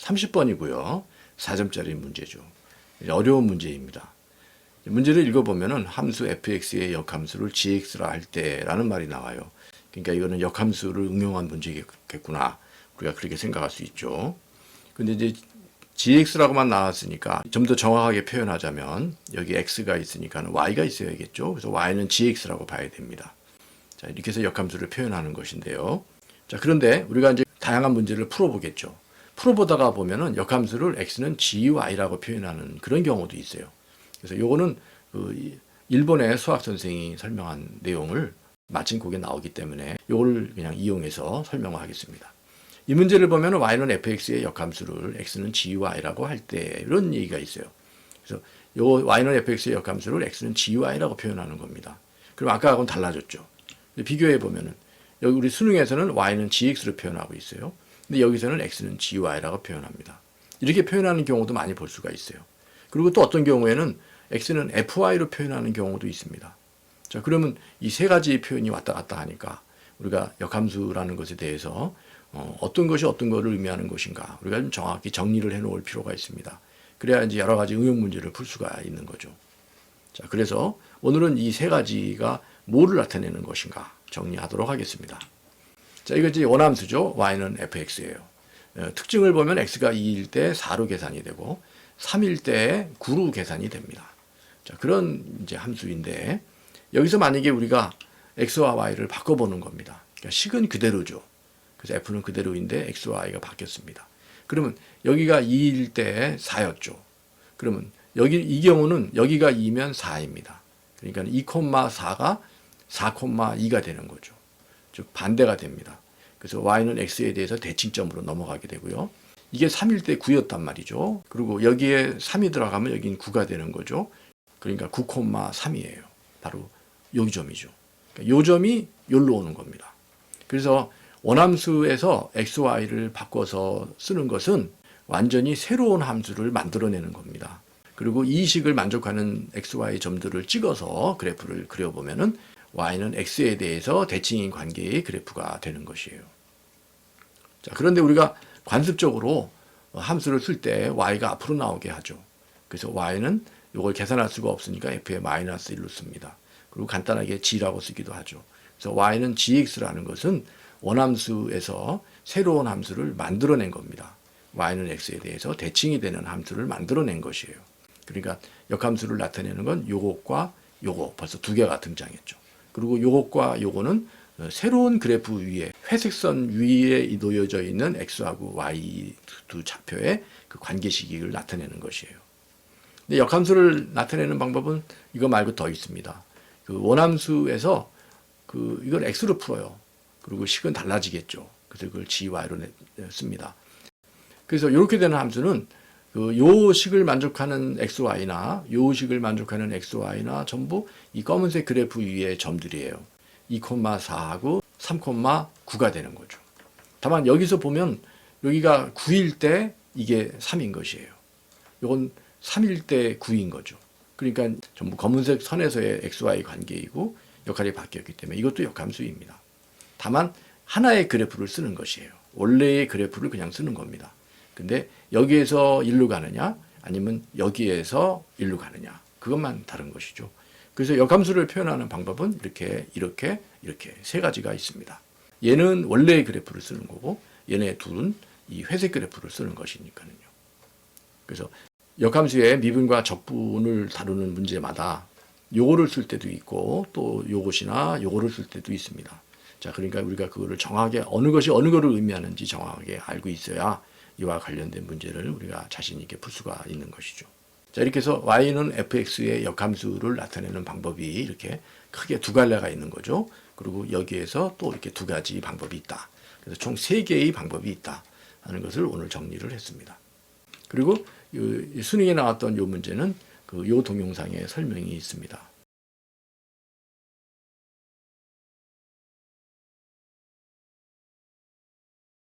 30번이고요. 4점짜리 문제죠. 어려운 문제입니다. 문제를 읽어보면은 함수 fx의 역함수를 gx라 할 때라는 말이 나와요. 그러니까 이거는 역함수를 응용한 문제겠구나. 우리가 그렇게 생각할 수 있죠. 근데 이제 gx라고만 나왔으니까 좀 더 정확하게 표현하자면 여기 x가 있으니까 y가 있어야겠죠. 그래서 y는 gx라고 봐야 됩니다. 자, 이렇게 해서 역함수를 표현하는 것인데요. 자, 그런데 우리가 이제 다양한 문제를 풀어보겠죠. 풀어보다가 보면은 역함수를 x는 gy라고 표현하는 그런 경우도 있어요. 그래서 요거는 그 일본의 수학 선생이 설명한 내용을 마침 거기에 나오기 때문에 요걸 그냥 이용해서 설명을 하겠습니다. 이 문제를 보면 y는 fx의 역함수를 x는 gy라고 할 때 이런 얘기가 있어요. 그래서 요 y는 fx의 역함수를 x는 gy라고 표현하는 겁니다. 그럼 아까하고는 달라졌죠. 비교해 보면은 여기 우리 수능에서는 y는 gx로 표현하고 있어요. 근데 여기서는 x는 gy라고 표현합니다. 이렇게 표현하는 경우도 많이 볼 수가 있어요. 그리고 또 어떤 경우에는 x는 fy로 표현하는 경우도 있습니다. 자, 그러면 이 세 가지 표현이 왔다 갔다 하니까 우리가 역함수라는 것에 대해서 어떤 것이 어떤 것을 의미하는 것인가 우리가 좀 정확히 정리를 해 놓을 필요가 있습니다. 그래야 이제 여러 가지 응용 문제를 풀 수가 있는 거죠. 자, 그래서 오늘은 이 세 가지가 뭐를 나타내는 것인가 정리하도록 하겠습니다. 자, 이거 이제 원함수죠. y는 fx예요. 특징을 보면 x가 2일 때 4로 계산이 되고 3일 때 9로 계산이 됩니다. 자, 그런 이제 함수인데 여기서 만약에 우리가 x와 y를 바꿔보는 겁니다. 그러니까 식은 그대로죠. 그래서 f는 그대로인데 x와 y가 바뀌었습니다. 그러면 여기가 2일 때 4였죠. 그러면 여기 이 경우는 여기가 2면 4입니다. 그러니까 2,4가 4,2가 되는 거죠. 즉 반대가 됩니다. 그래서 y는 x에 대해서 대칭점으로 넘어가게 되고요. 이게 3일 때 9였단 말이죠. 그리고 여기에 3이 들어가면 여긴 9가 되는 거죠. 그러니까 9,3이에요. 바로 요 점이죠. 그러니까 요 점이 여기로 오는 겁니다. 그래서 원함수에서 x, y를 바꿔서 쓰는 것은 완전히 새로운 함수를 만들어내는 겁니다. 그리고 이 식을 만족하는 x, y 점들을 찍어서 그래프를 그려보면은 y는 x에 대해서 대칭인 관계의 그래프가 되는 것이에요. 자, 그런데 우리가 관습적으로 함수를 쓸 때 y가 앞으로 나오게 하죠. 그래서 y는 이걸 계산할 수가 없으니까 f의 마이너스 1로 씁니다. 그리고 간단하게 g라고 쓰기도 하죠. 그래서 y는 gx라는 것은 원함수에서 새로운 함수를 만들어낸 겁니다. y는 x에 대해서 대칭이 되는 함수를 만들어낸 것이에요. 그러니까 역함수를 나타내는 건 요것과 요거 벌써 두 개가 등장했죠. 그리고 요것과 요거는 새로운 그래프 위에 회색선 위에 놓여져 있는 x하고 y 두 좌표의 그 관계식을 나타내는 것이에요. 근데 역함수를 나타내는 방법은 이거 말고 더 있습니다. 그 원함수에서 이걸 x로 풀어요. 그리고 식은 달라지겠죠. 그래서 그걸 gy로 씁니다. 그래서 이렇게 되는 함수는 요 식을 만족하는 xy나 요 식을 만족하는 xy나 전부 이 검은색 그래프 위의 점들이에요. 2,4하고 3,9가 되는 거죠. 다만 여기서 보면 여기가 9일 때 이게 3인 것이에요. 이건 3일 때 9인 거죠. 그러니까 전부 검은색 선에서의 xy 관계이고 역할이 바뀌었기 때문에 이것도 역함수입니다. 다만 하나의 그래프를 쓰는 것이에요. 원래의 그래프를 그냥 쓰는 겁니다. 근데 여기에서 1로 가느냐 아니면 여기에서 1로 가느냐 그것만 다른 것이죠. 그래서 역함수를 표현하는 방법은 이렇게 세 가지가 있습니다. 얘는 원래의 그래프를 쓰는 거고 얘네 둘은 이 회색 그래프를 쓰는 것이니까요. 그래서 역함수의 미분과 적분을 다루는 문제마다 요거를 쓸 때도 있고 또 요것이나 요거를 쓸 때도 있습니다. 자, 그러니까 우리가 그거를 정확하게 어느 것이 어느 것을 의미하는지 정확하게 알고 있어야 이와 관련된 문제를 우리가 자신 있게 풀 수가 있는 것이죠. 자, 이렇게 해서 y는 fx의 역함수를 나타내는 방법이 이렇게 크게 두 갈래가 있는 거죠. 그리고 여기에서 또 이렇게 두 가지 방법이 있다. 그래서 총 세 개의 방법이 있다 하는 것을 오늘 정리를 했습니다. 그리고 수능에 나왔던 이 문제는 요 동영상에 설명이 있습니다.